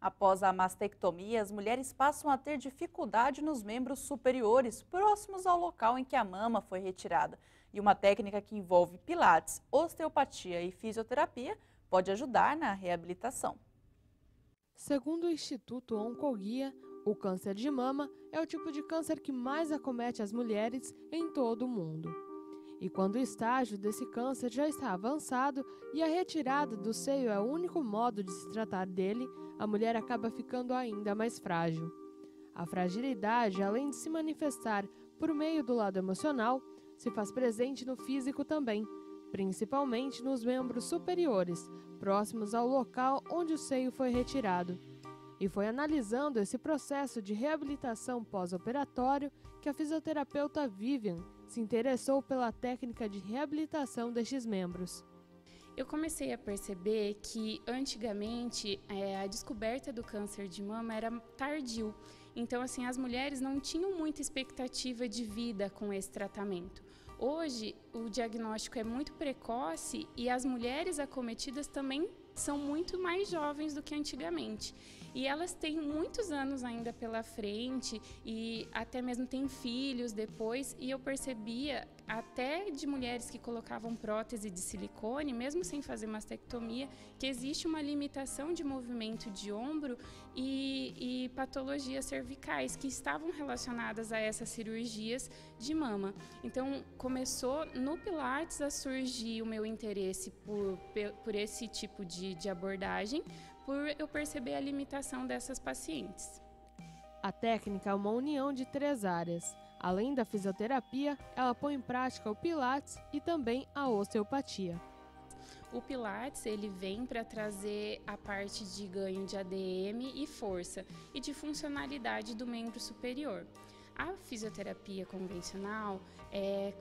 Após a mastectomia, as mulheres passam a ter dificuldade nos membros superiores, próximos ao local em que a mama foi retirada. E uma técnica que envolve pilates, osteopatia e fisioterapia pode ajudar na reabilitação. Segundo o Instituto Oncoguia, o câncer de mama é o tipo de câncer que mais acomete as mulheres em todo o mundo. E quando o estágio desse câncer já está avançado e a retirada do seio é o único modo de se tratar dele, a mulher acaba ficando ainda mais frágil. A fragilidade, além de se manifestar por meio do lado emocional, se faz presente no físico também, principalmente nos membros superiores, próximos ao local onde o seio foi retirado. E foi analisando esse processo de reabilitação pós-operatório que a fisioterapeuta Vivian se interessou pela técnica de reabilitação destes membros. Eu comecei a perceber que antigamente a descoberta do câncer de mama era tardio. Então, assim, as mulheres não tinham muita expectativa de vida com esse tratamento. Hoje, o diagnóstico é muito precoce e as mulheres acometidas também são muito mais jovens do que antigamente. E elas têm muitos anos ainda pela frente e até mesmo têm filhos depois. E eu percebia até de mulheres que colocavam prótese de silicone, mesmo sem fazer mastectomia, que existe uma limitação de movimento de ombro e patologias cervicais que estavam relacionadas a essas cirurgias de mama. Então, começou no Pilates a surgir o meu interesse por esse tipo de abordagem, por eu perceber a limitação dessas pacientes. A técnica é uma união de 3 áreas. Além da fisioterapia, ela põe em prática o Pilates e também a osteopatia. O Pilates ele vem para trazer a parte de ganho de ADM e força e de funcionalidade do membro superior. A fisioterapia convencional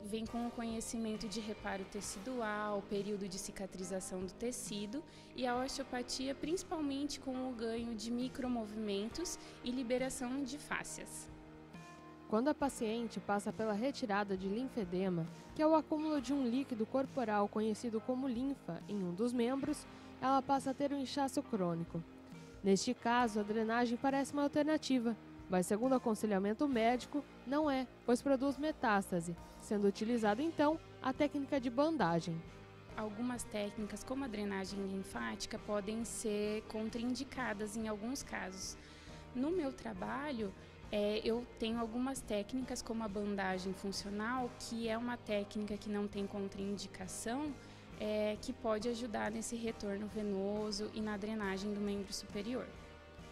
vem com o conhecimento de reparo tecidual, período de cicatrização do tecido, e a osteopatia principalmente com o ganho de micromovimentos e liberação de fáscias. Quando a paciente passa pela retirada de linfedema, que é o acúmulo de um líquido corporal conhecido como linfa em um dos membros, ela passa a ter um inchaço crônico. Neste caso, a drenagem parece uma alternativa, mas segundo o aconselhamento médico, não é, pois produz metástase, sendo utilizada então a técnica de bandagem. Algumas técnicas, como a drenagem linfática, podem ser contraindicadas em alguns casos. No meu trabalho, eu tenho algumas técnicas, como a bandagem funcional, que é uma técnica que não tem contraindicação, que pode ajudar nesse retorno venoso e na drenagem do membro superior.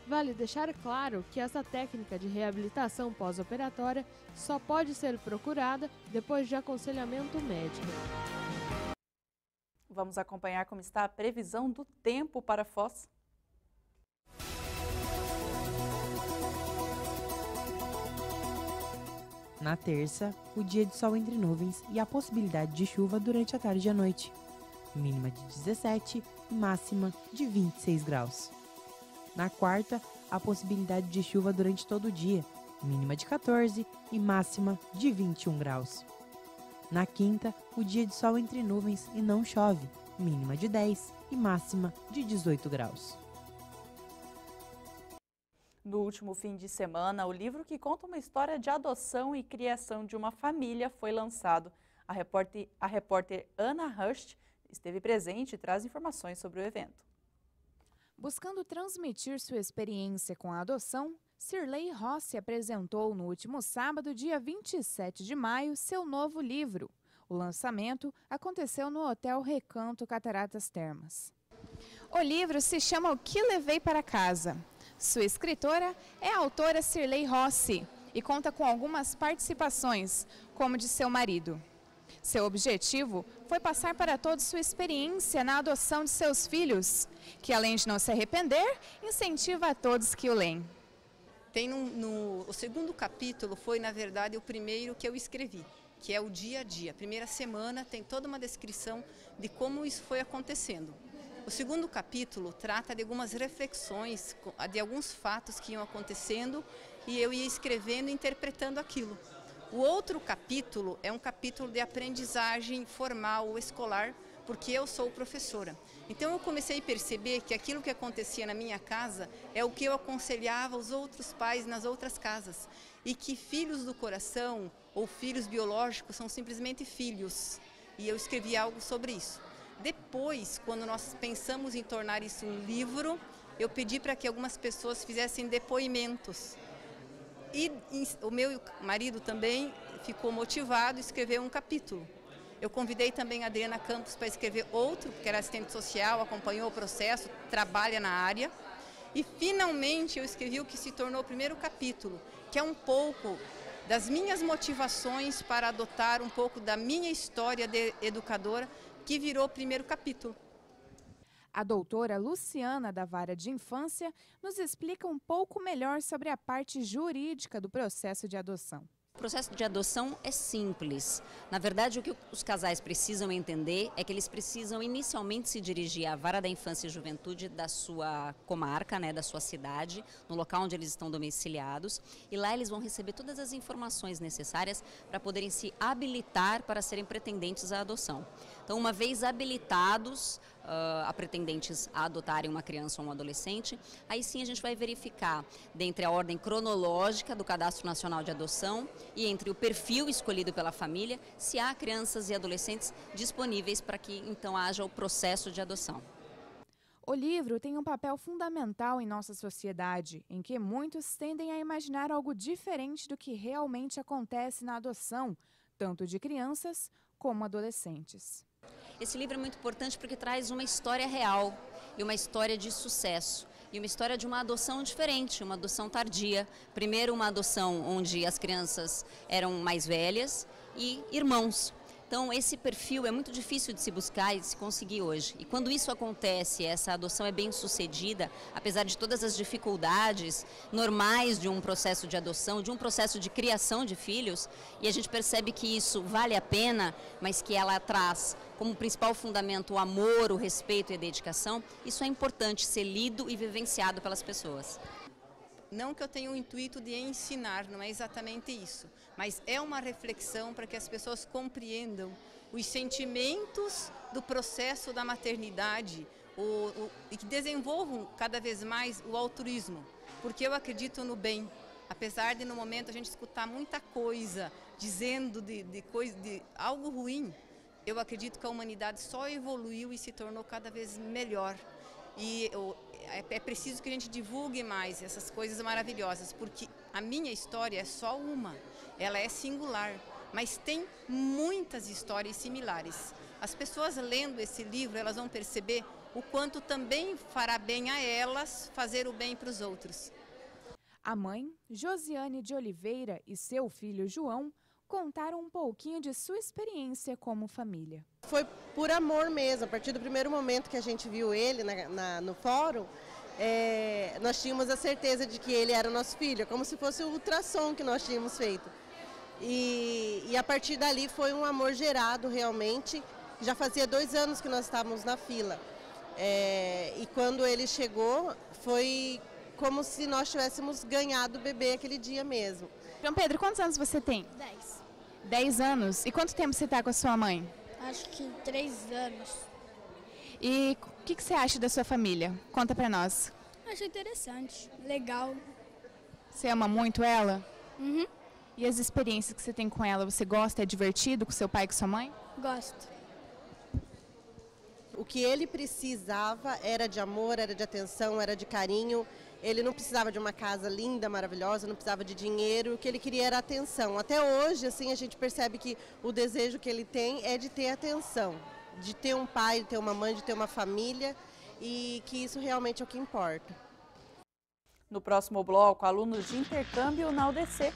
Vale deixar claro que essa técnica de reabilitação pós-operatória só pode ser procurada depois de aconselhamento médico. Vamos acompanhar como está a previsão do tempo para Foz. Na terça, o dia de sol entre nuvens e a possibilidade de chuva durante a tarde e a noite. Mínima de 17 e máxima de 26 graus. Na quarta, a possibilidade de chuva durante todo o dia, mínima de 14 e máxima de 21 graus. Na quinta, o dia de sol entre nuvens e não chove, mínima de 10 e máxima de 18 graus. No último fim de semana, o livro que conta uma história de adoção e criação de uma família foi lançado. A repórter Ana Hurst esteve presente e traz informações sobre o evento. Buscando transmitir sua experiência com a adoção, Cirlei Rossi apresentou no último sábado, dia 27 de maio, seu novo livro. O lançamento aconteceu no Hotel Recanto Cataratas Termas. O livro se chama O que Levei para Casa. Sua escritora é a autora Cirlei Rossi e conta com algumas participações, como de seu marido. Seu objetivo foi passar para todos sua experiência na adoção de seus filhos, que além de não se arrepender, incentiva a todos que o leem. O segundo capítulo foi, na verdade, o primeiro que eu escrevi, que é o dia a dia. A primeira semana tem toda uma descrição de como isso foi acontecendo. O segundo capítulo trata de algumas reflexões, de alguns fatos que iam acontecendo e eu ia escrevendo e interpretando aquilo. O outro capítulo é um capítulo de aprendizagem formal ou escolar porque eu sou professora. Então eu comecei a perceber que aquilo que acontecia na minha casa é o que eu aconselhava os outros pais nas outras casas. E que filhos do coração ou filhos biológicos são simplesmente filhos. E eu escrevi algo sobre isso. Depois, quando nós pensamos em tornar isso um livro, eu pedi para que algumas pessoas fizessem depoimentos. E o meu marido também ficou motivado e escreveu um capítulo. Eu convidei também a Adriana Campos para escrever outro, porque era assistente social, acompanhou o processo, trabalha na área. E finalmente eu escrevi o que se tornou o primeiro capítulo, que é um pouco das minhas motivações para adotar um pouco da minha história de educadora, que virou o primeiro capítulo. A doutora Luciana, da Vara de Infância, nos explica um pouco melhor sobre a parte jurídica do processo de adoção. O processo de adoção é simples. Na verdade, o que os casais precisam entender é que eles precisam inicialmente se dirigir à Vara da Infância e Juventude da sua comarca, da sua cidade, no local onde eles estão domiciliados, e lá eles vão receber todas as informações necessárias para poderem se habilitar para serem pretendentes à adoção. Então, uma vez habilitados a pretendentes a adotarem uma criança ou um adolescente, aí sim a gente vai verificar, dentre a ordem cronológica do Cadastro Nacional de Adoção e entre o perfil escolhido pela família, se há crianças e adolescentes disponíveis para que então haja o processo de adoção. O livro tem um papel fundamental em nossa sociedade, em que muitos tendem a imaginar algo diferente do que realmente acontece na adoção, tanto de crianças como adolescentes. Esse livro é muito importante porque traz uma história real e uma história de sucesso. E uma história de uma adoção diferente, uma adoção tardia. Primeiro, uma adoção onde as crianças eram mais velhas e irmãos. Então, esse perfil é muito difícil de se buscar e de se conseguir hoje. E quando isso acontece, essa adoção é bem sucedida, apesar de todas as dificuldades normais de um processo de adoção, de um processo de criação de filhos, e a gente percebe que isso vale a pena, mas que ela traz como principal fundamento o amor, o respeito e a dedicação, isso é importante ser lido e vivenciado pelas pessoas. Não que eu tenha o intuito de ensinar, não é exatamente isso, mas é uma reflexão para que as pessoas compreendam os sentimentos do processo da maternidade e que desenvolvam cada vez mais o altruísmo, porque eu acredito no bem, apesar de no momento a gente escutar muita coisa dizendo de algo ruim, eu acredito que a humanidade só evoluiu e se tornou cada vez melhor. E é preciso que a gente divulgue mais essas coisas maravilhosas, porque a minha história é só uma, ela é singular, mas tem muitas histórias similares. As pessoas lendo esse livro, elas vão perceber o quanto também fará bem a elas fazer o bem para os outros. A mãe, Josiane de Oliveira, e seu filho João contaram um pouquinho de sua experiência como família. Foi por amor mesmo, a partir do primeiro momento que a gente viu ele no fórum, nós tínhamos a certeza de que ele era o nosso filho, como se fosse o ultrassom que nós tínhamos feito. E a partir dali foi um amor gerado realmente, já fazia 2 anos que nós estávamos na fila. E quando ele chegou, foi como se nós tivéssemos ganhado o bebê aquele dia mesmo. João Pedro, quantos anos você tem? 10. 10 anos. E quanto tempo você está com a sua mãe? Acho que 3 anos. E o que você acha da sua família? Conta pra nós. Acho interessante, legal. Você ama muito ela? Uhum. E as experiências que você tem com ela, você gosta? É divertido com seu pai e com sua mãe? Gosto. O que ele precisava era de amor, era de atenção, era de carinho. Ele não precisava de uma casa linda, maravilhosa, não precisava de dinheiro, o que ele queria era atenção. Até hoje, assim, a gente percebe que o desejo que ele tem é de ter atenção, de ter um pai, de ter uma mãe, de ter uma família, e que isso realmente é o que importa. No próximo bloco, alunos de intercâmbio na UDC.